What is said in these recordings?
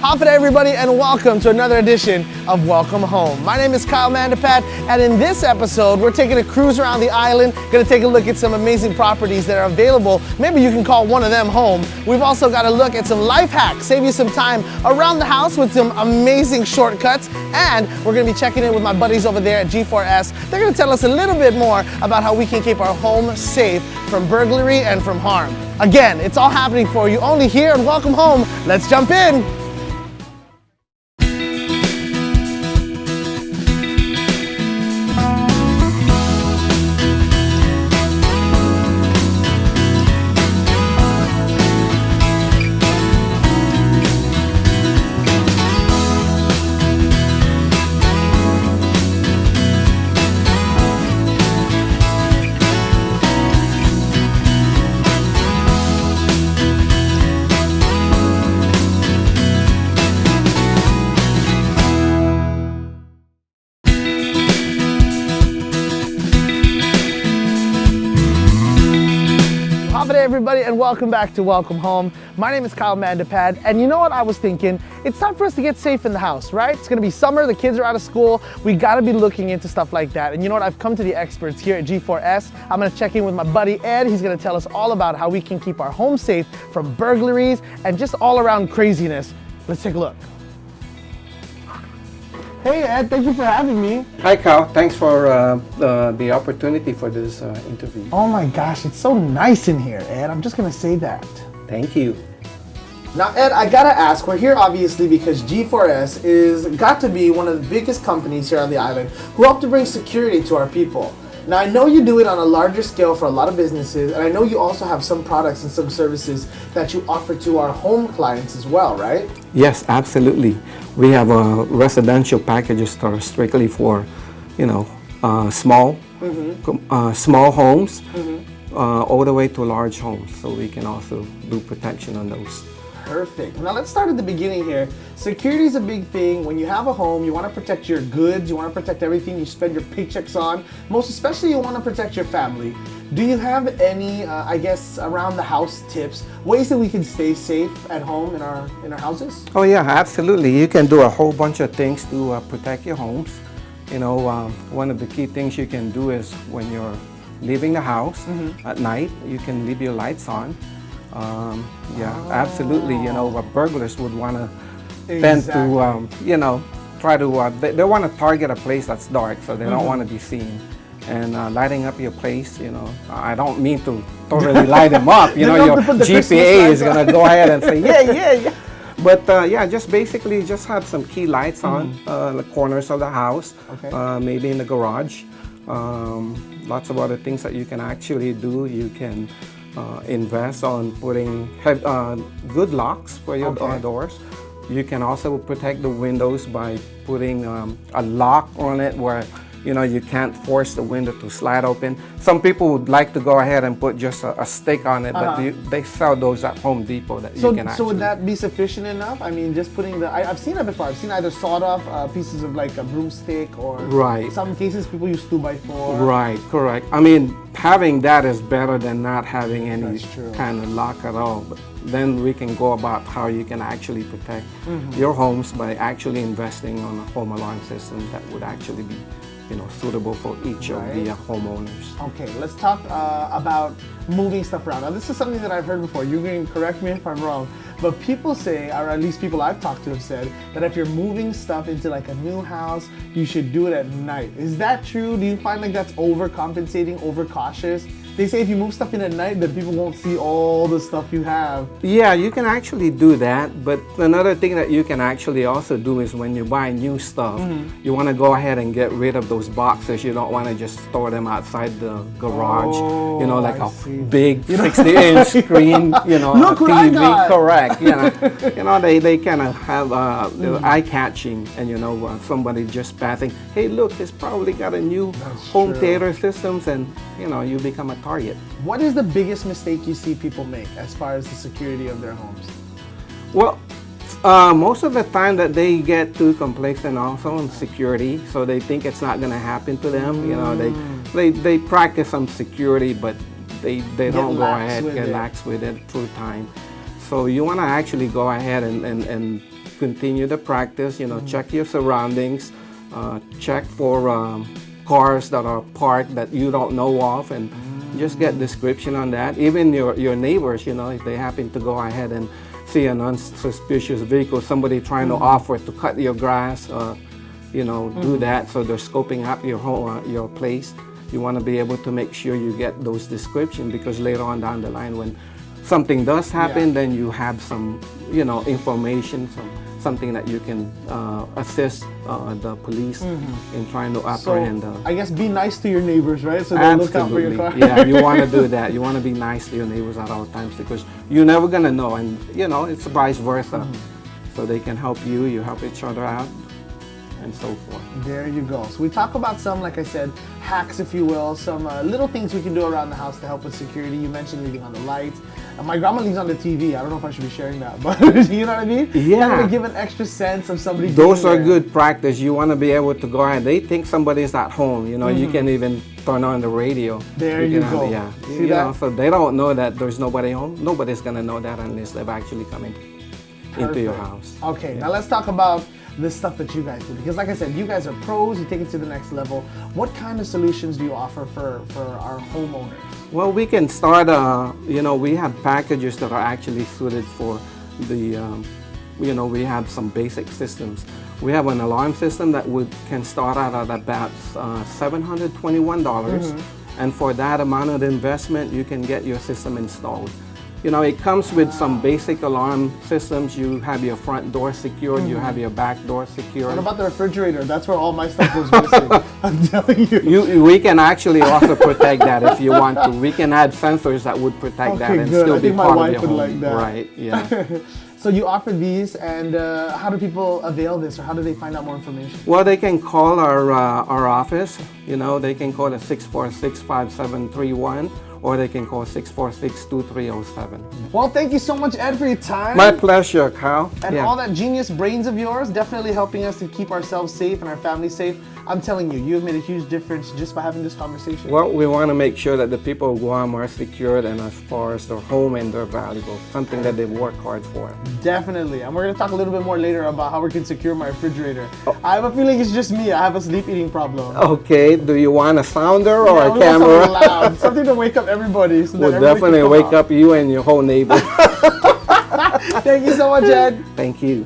How's it, everybody, and welcome to another edition of Welcome Home. My name is Kyle Mandapat, and in this episode, we're taking a cruise around the island, gonna take a look at some amazing properties that are available. Maybe you can call one of them home. We've also got to look at some life hacks, save you some time around the house with some amazing shortcuts, and we're gonna be checking in with my buddies over there at G4S. They're gonna tell us a little bit more about how we can keep our home safe from burglary and from harm. Again, it's all happening for you only here at Welcome Home. Let's jump in. Hey everybody, and welcome back to Welcome Home. My name is Kyle Mandapat, and you know what I was thinking? It's time for us to get safe in the house, right? It's gonna be summer, the kids are out of school, we gotta be looking into stuff like that. And you know what? I've come to the experts here at G4S. I'm gonna check in with my buddy Ed. He's gonna tell us all about how we can keep our home safe from burglaries and just all around craziness. Let's take a look. Hey Ed, thank you for having me. Hi Kyle, thanks for the opportunity for this interview. Oh my gosh, it's so nice in here, Ed. I'm just gonna say that. Thank you. Now Ed, I gotta ask, we're here obviously because G4S is got to be one of the biggest companies here on the island who help to bring security to our people. Now I know you do it on a larger scale for a lot of businesses, and I know you also have some products and some services that you offer to our home clients as well, right? Yes, absolutely. We have a residential packages that are strictly for, small homes, all the way to large homes. So we can also do protection on those. Perfect. Now let's start at the beginning here. Security is a big thing. When you have a home, you want to protect your goods, you want to protect everything you spend your paychecks on. Most especially, you want to protect your family. Do you have any, around the house tips, ways that we can stay safe at home in our houses? Oh yeah, absolutely. You can do a whole bunch of things to protect your homes. One of the key things you can do is when you're leaving the house at night, you can leave your lights on. Absolutely. Burglars would want to tend to, try to, they want to target a place that's dark, so they don't want to be seen. And lighting up your place, I don't mean to totally light them up. Your GPA is going to go ahead and say, yeah. But just basically just have some key lights on the corners of the house, maybe in the garage. Lots of other things that you can actually do. You can invest on putting good locks for your doors. You can also protect the windows by putting a lock on it where you can't force the window to slide open. Some people would like to go ahead and put just a stick on it, but they sell those at Home Depot that you can actually... So would that be sufficient enough? I mean, just putting I've seen it before. I've seen either sawed off pieces of like a broomstick or... Right. In some cases, people use 2x4. Right, correct. I mean, having that is better than not having any kind of lock at all. But then we can go about how you can actually protect your homes by actually investing on a home alarm system that would actually be suitable for each of the homeowners. Okay, let's talk about moving stuff around. Now, this is something that I've heard before. You can correct me if I'm wrong, but people say, or at least people I've talked to have said, that if you're moving stuff into like a new house, you should do it at night. Is that true? Do you find like that's overcompensating, overcautious? They say if you move stuff in at night, then people won't see all the stuff you have. Yeah, you can actually do that. But another thing that you can actually also do is when you buy new stuff, you want to go ahead and get rid of those boxes. You don't want to just store them outside the garage. Like a big 60-inch screen, Look what I TV. got. Correct. They kind of have eye-catching, and somebody just passing. Hey, look, he's probably got a new home theater systems, and you become a target. What is the biggest mistake you see people make as far as the security of their homes? Well, most of the time that they get too complacent also on security, so they think it's not going to happen to them. They practice some security, but they don't go ahead, get lax with it through time. So you want to actually go ahead and continue the practice. Check your surroundings, check for cars that are parked that you don't know of, and just get description on that. Even your neighbors, if they happen to go ahead and see an unsuspicious vehicle, somebody trying to offer to cut your grass, do that. So they're scoping out your home, your place. You want to be able to make sure you get those descriptions, because later on down the line, when something does happen, then you have some, information, something that you can assist the police in trying to apprehend. I guess be nice to your neighbors, right? So they look out for your car. Yeah, you want to do that. You want to be nice to your neighbors at all times, because you're never gonna know, and it's vice versa. So they can help you. You help each other out, and so forth. There you go. So we talk about some, like I said, hacks, if you will, some little things we can do around the house to help with security. You mentioned leaving on the lights. My grandma leaves on the TV. I don't know if I should be sharing that, but you know what I mean? Yeah. To give an extra sense of somebody. Those are there. good practice. You want to be able to go ahead. They think somebody's at home. You can even turn on the radio. There you go. Yeah. See that? So they don't know that there's nobody home. Nobody's gonna know that unless they've actually come into your house. Okay, now let's talk about the stuff that you guys do, because like I said, you guys are pros. You take it to the next level. What kind of solutions do you offer for our homeowners? Well, we can start. We have packages that are actually suited for the. We have some basic systems. We have an alarm system that can start out at about $721, and for that amount of investment, you can get your system installed. It comes with some basic alarm systems. You have your front door secured, you have your back door secured. What about the refrigerator? That's where all my stuff was missing. I'm telling you. We can actually also protect that if you want to. We can add sensors that would protect that and still be part of your home. Like that. Right, yeah. So you offer these, and how do people avail this, or how do they find out more information? Well, they can call our office. They can call at 646-5731. Or they can call 646-2307. Well, thank you so much, Ed, for your time. My pleasure, Kyle. And all that genius brains of yours, definitely helping us to keep ourselves safe and our family safe. I'm telling you, you've made a huge difference just by having this conversation. Well, we want to make sure that the people of Guam are secured, and as far as their home and their valuable, something that they work hard for. Definitely. And we're going to talk a little bit more later about how we can secure my refrigerator. I have a feeling it's just me. I have a sleep eating problem. Okay. Do you want a sounder or a we camera? Want something loud. Something to wake up everybody. So we'll definitely wake up you and your whole neighbor. Thank you so much, Ed. Thank you.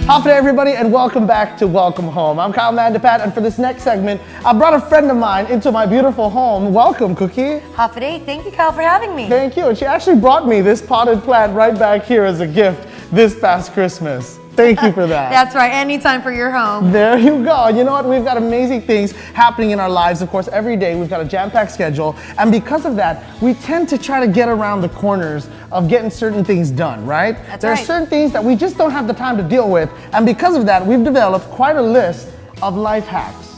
Howdy everybody, and welcome back to Welcome Home. I'm Kyle Mandapat, and for this next segment, I brought a friend of mine into my beautiful home. Welcome, Cookie. Hafide, thank you, Kyle, for having me. Thank you, and she actually brought me this potted plant right back here as a gift this past Christmas. Thank you for that. That's right, anytime for your home. There you go. And you know what? We've got amazing things happening in our lives. Of course, every day we've got a jam-packed schedule. And because of that, we tend to try to get around the corners of getting certain things done, right? There are certain things that we just don't have the time to deal with. And because of that, we've developed quite a list of life hacks.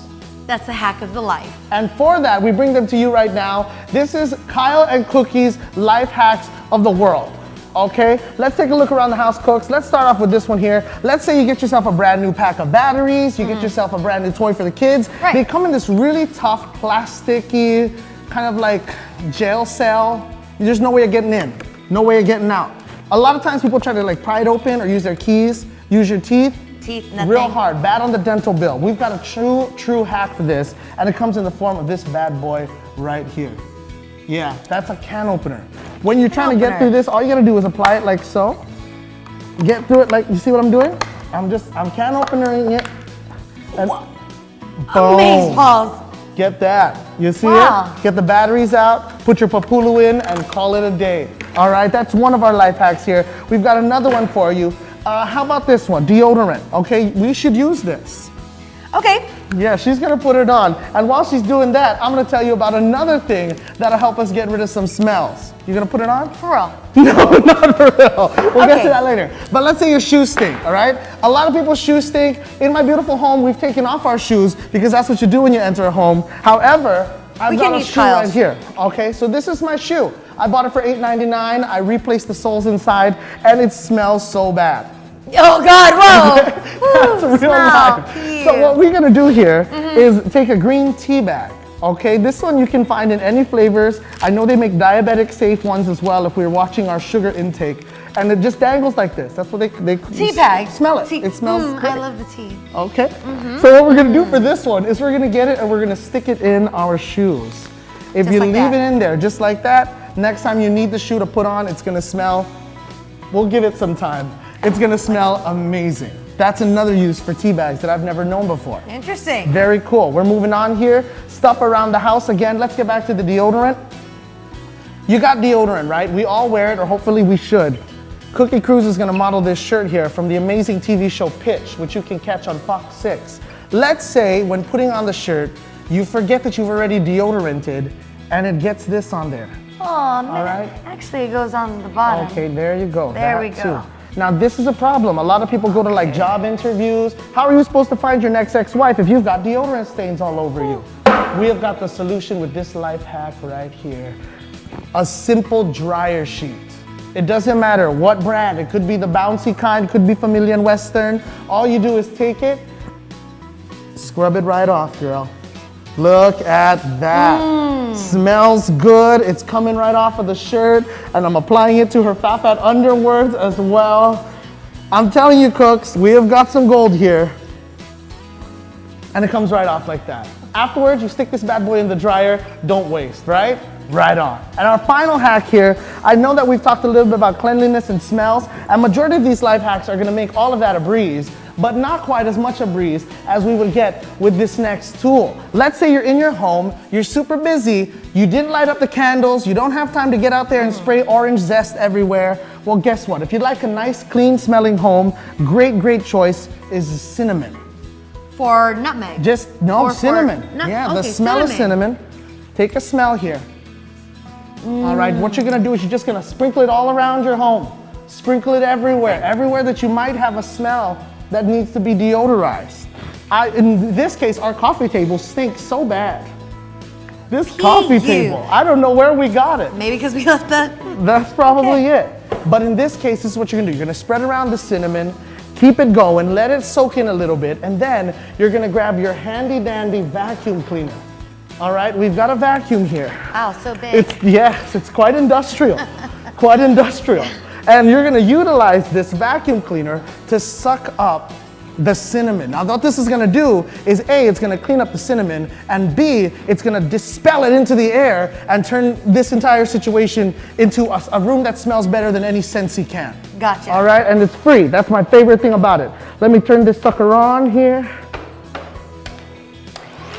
That's the hack of the life. And for that, we bring them to you right now. This is Kyle and Cookie's life hacks of the world. Okay, let's take a look around the house, cooks. Let's start off with this one here. Let's say you get yourself a brand new pack of batteries, you get yourself a brand new toy for the kids. Right. They come in this really tough, plasticky, kind of like jail cell. There's no way of getting in, no way of getting out. A lot of times people try to like pry it open or use their keys, use your teeth. Nothing. Real hard, bad on the dental bill. We've got a true hack for this, and it comes in the form of this bad boy right here. Yeah, that's a can opener. When you're trying to get through this, all you gotta do is apply it like so. Get through it like, you see what I'm doing? I'm can openering it. And Amazing balls. Get that. You see Wow. it? Get the batteries out, put your papulu in, and call it a day. All right, that's one of our life hacks here. We've got another one for you. How about this one? Deodorant. Okay, we should use this. Okay. Yeah, she's gonna put it on. And while she's doing that, I'm gonna tell you about another thing that'll help us get rid of some smells. You gonna put it on? For real. No, not for real. We'll get to that later. But let's say your shoes stink, all right? A lot of people's shoes stink. In my beautiful home, we've taken off our shoes because that's what you do when you enter a home. However, I've got a shoe right here, okay? So this is my shoe. I bought it for $8.99. I replaced the soles inside, and it smells so bad. Oh God, whoa. That's real Smell. life. So Cute. what we're gonna do here is take a green tea bag. Okay, this one you can find in any flavors. I know they make diabetic safe ones as well if we're watching our sugar intake. And it just dangles like this. That's what they Tea bag. Smell it. Tea. It smells great. I love the tea. Okay. So what we're gonna do for this one is we're gonna get it and we're gonna stick it in our shoes. If Just you like leave that. it in there just like that, next time you need the shoe to put on, it's gonna smell, we'll give it some time. It's gonna smell amazing. That's another use for tea bags that I've never known before. Interesting. Very cool. We're moving on here. Stuff around the house again. Let's get back to the deodorant. You got deodorant, right? We all wear it, or hopefully we should. Cookie Cruz is gonna model this shirt here from the amazing TV show Pitch, which you can catch on Fox 6. Let's say when putting on the shirt, you forget that you've already deodoranted and it gets this on there. Oh, man. All right. Actually, it goes on the bottom. Okay, there you go. There That we go. too. Now this is a problem. A lot of people go to like job interviews. How are you supposed to find your next ex-wife if you've got deodorant stains all over you? We have got the solution with this life hack right here. A simple dryer sheet. It doesn't matter what brand. It could be the bouncy kind, it could be Familia and Western. All you do is take it, scrub it right off, girl. Look at that. Smells good. It's coming right off of the shirt, and I'm applying it to her fat underwears as well. I'm telling you, cooks, we have got some gold here. And it comes right off like that. Afterwards, you stick this bad boy in the dryer. Don't waste, right? Right on. And our final hack here, I know that we've talked a little bit about cleanliness and smells, and majority of these life hacks are gonna make all of that a breeze, but not quite as much a breeze as we would get with this next tool. Let's say you're in your home, you're super busy, you didn't light up the candles, you don't have time to get out there and spray orange zest everywhere. Well, guess what? If you'd like a nice, clean smelling home, great choice is cinnamon. For nutmeg. Just, no, Or for cinnamon. nut- Yeah, the okay, smell of cinnamon. Take a smell here. All right, what you're gonna do is you're just gonna sprinkle it all around your home. Sprinkle it everywhere, everywhere that you might have a smell that needs to be deodorized. In this case, our coffee table stinks so bad. This coffee table, I don't know where we got it. Maybe because we left the. That's probably it. But in this case, this is what you're gonna do. You're gonna spread around the cinnamon, keep it going, let it soak in a little bit, and then you're gonna grab your handy dandy vacuum cleaner. All right, we've got a vacuum here. Wow, so big. It's quite industrial, quite industrial. And you're gonna utilize this vacuum cleaner to suck up the cinnamon. Now what this is gonna do is A, it's gonna clean up the cinnamon, and B, it's gonna dispel it into the air and turn this entire situation into a room that smells better than any Scentsy can. Gotcha. All right, and it's free. That's my favorite thing about it. Let me turn this sucker on here.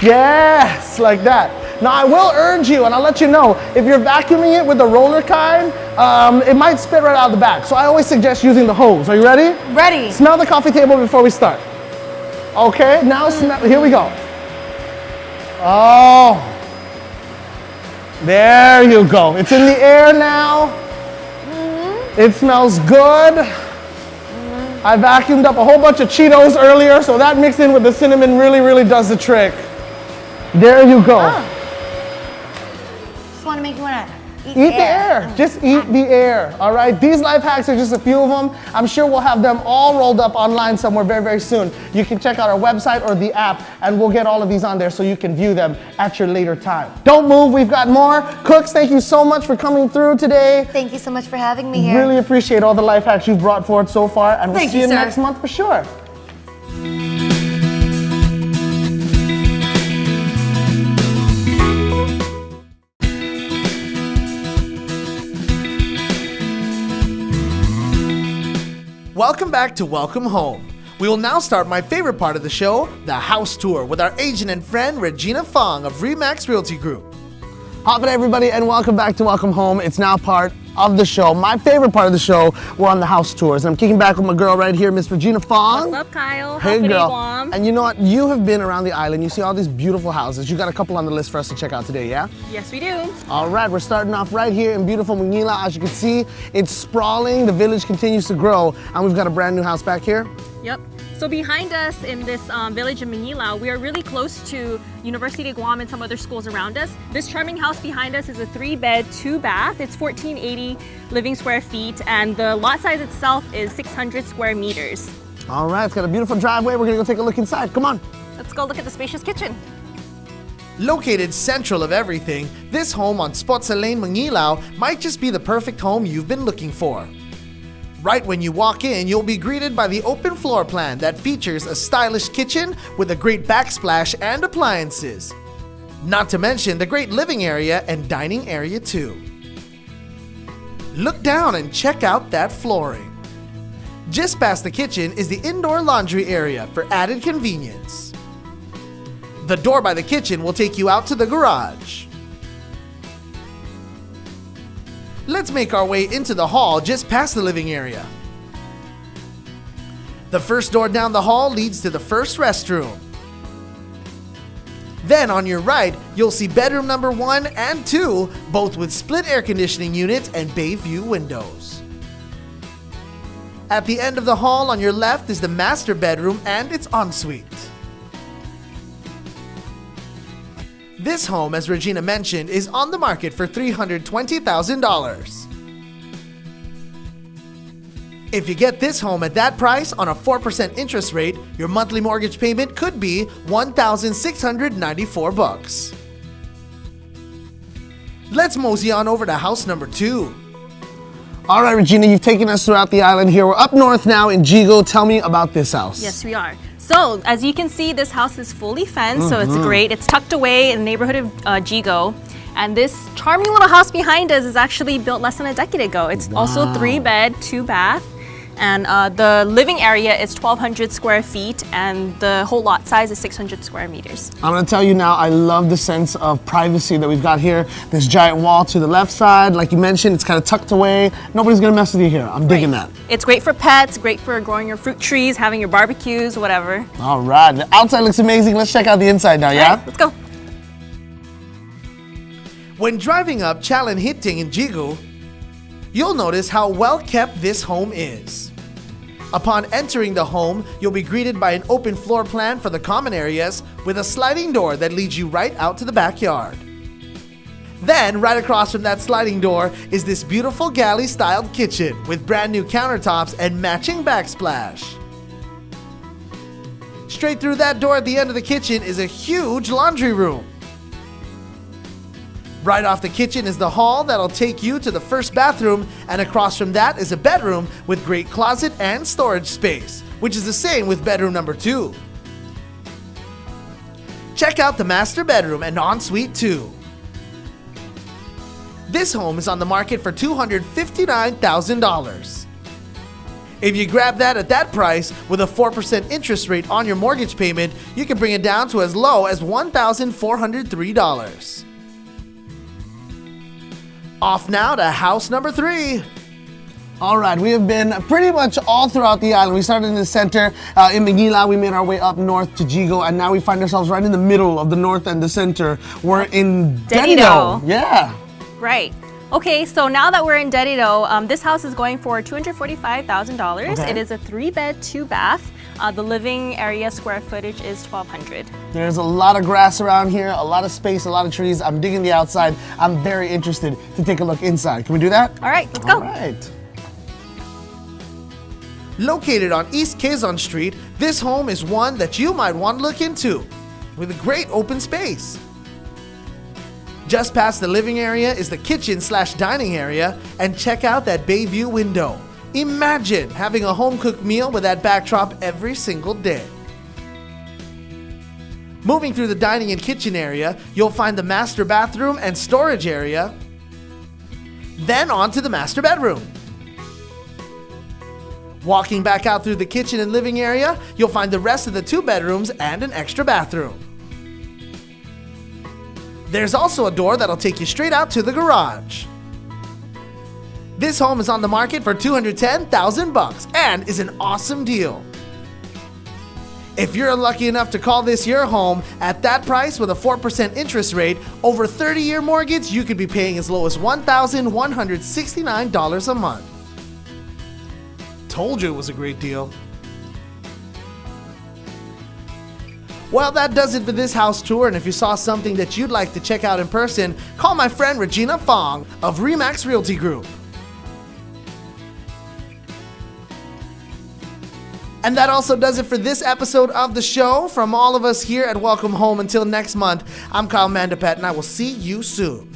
Yes, like that. Now I will urge you, and I'll let you know, if you're vacuuming it with the roller kind, it might spit right out the back. So I always suggest using the hose. Are you ready? Ready. Smell the coffee table before we start. Okay, now smell, here we go. Oh, there you go. It's in the air now. It smells good. I vacuumed up a whole bunch of Cheetos earlier, so that mixed in with the cinnamon really does the trick. There you go. Just want to make you want to eat Eat the air. Just eat the air. All right. These life hacks are just a few of them. I'm sure we'll have them all rolled up online somewhere very soon. You can check out our website or the app, and we'll get all of these on there so you can view them at your later time. Don't move. We've got more. Cooks, thank you so much for coming through today. Thank you so much for having me here. Really appreciate all the life hacks you've brought forward so far, and we'll Thank see you, you sir. next month for sure. Welcome back to Welcome Home. We will now start my favorite part of the show, the house tour, with our agent and friend Regina Fong of Remax Realty Group. Hop it, everybody, and welcome back to Welcome Home. It's now part of the show. My favorite part of the show, we're on the house tours. And I'm kicking back with my girl right here, Miss Regina Fong. What's up, Kyle? Hey, How's girl. Guam? And you know what? You have been around the island. You see all these beautiful houses. You got a couple on the list for us to check out today, yeah? Yes, we do. All right, we're starting off right here in beautiful Manila. As you can see, it's sprawling. The village continues to grow. And we've got a brand new house back here. Yep. So behind us in this village in Manila, we are really close to University of Guam and some other schools around us. This charming house behind us is a 3-bed, 2-bath. It's 1,480 living square feet, and the lot size itself is 600 square meters. All right, it's got a beautiful driveway. We're gonna go take a look inside. Come on. Let's go look at the spacious kitchen. Located central of everything, this home on Spotsa Lane, Manilao might just be the perfect home you've been looking for. Right when you walk in, you'll be greeted by the open floor plan that features a stylish kitchen with a great backsplash and appliances. Not to mention the great living area and dining area too. Look down and check out that flooring. Just past the kitchen is the indoor laundry area for added convenience. The door by the kitchen will take you out to the garage. Let's make our way into the hall just past the living area. The first door down the hall leads to the first restroom. Then on your right, you'll see bedroom number 1 and 2, both with split air conditioning units and bay view windows. At the end of the hall on your left is the master bedroom and its ensuite. This home, as Regina mentioned, is on the market for $320,000. If you get this home at that price on a 4% interest rate, your monthly mortgage payment could be $1,694. Let's mosey on over to house number 2. All right, Regina, you've taken us throughout the island here. We're up north now in Jigo. Tell me about this house. Yes, we are. So, as you can see, this house is fully fenced, so it's great. It's tucked away in the neighborhood of Jigo. And this charming little house behind us is actually built less than a decade ago. It's also 3-bed, 2-bath. And the living area is 1,200 square feet, and the whole lot size is 600 square meters. I'm gonna tell you now, I love the sense of privacy that we've got here. This giant wall to the left side, like you mentioned, it's kind of tucked away. Nobody's gonna mess with you here. I'm digging that. It's great for pets, great for growing your fruit trees, having your barbecues, whatever. All right, the outside looks amazing. Let's check out the inside now, yeah? All right, let's go. When driving up Chalan Hitting in Jigo, you'll notice how well kept this home is. Upon entering the home, you'll be greeted by an open floor plan for the common areas with a sliding door that leads you right out to the backyard. Then, right across from that sliding door is this beautiful galley-styled kitchen with brand new countertops and matching backsplash. Straight through that door at the end of the kitchen is a huge laundry room. Right off the kitchen is the hall that'll take you to the first bathroom, and across from that is a bedroom with great closet and storage space, which is the same with bedroom number 2. Check out the master bedroom and ensuite too. This home is on the market for $259,000. If you grab that at that price with a 4% interest rate on your mortgage payment, you can bring it down to as low as $1,403. Off now to house number 3. All right, we have been pretty much all throughout the island. We started in the center in Manila. We made our way up north to Jigo, and now we find ourselves right in the middle of the north and the center. We're in Dedido. Yeah. Right. Okay, so now that we're in Dedido, this house is going for $245,000. Okay. It is a 3-bed, 2-bath. The living area square footage is 1,200. There's a lot of grass around here, a lot of space, a lot of trees. I'm digging the outside. I'm very interested to take a look inside. Can we do that? All right, let's go. All right. Located on East Quezon Street, this home is one that you might want to look into, with a great open space. Just past the living area is the kitchen/dining area, and check out that bay view window. Imagine having a home-cooked meal with that backdrop every single day. Moving through the dining and kitchen area, you'll find the master bathroom and storage area, then on to the master bedroom. Walking back out through the kitchen and living area, you'll find the rest of the 2 bedrooms and an extra bathroom. There's also a door that'll take you straight out to the garage. This home is on the market for $210,000 and is an awesome deal. If you're lucky enough to call this your home, at that price with a 4% interest rate, over 30-year mortgage, you could be paying as low as $1,169 a month. Told you it was a great deal. Well, that does it for this house tour, and if you saw something that you'd like to check out in person, call my friend Regina Fong of Remax Realty Group. And that also does it for this episode of the show. From all of us here at Welcome Home, until next month, I'm Kyle Mandapat, and I will see you soon.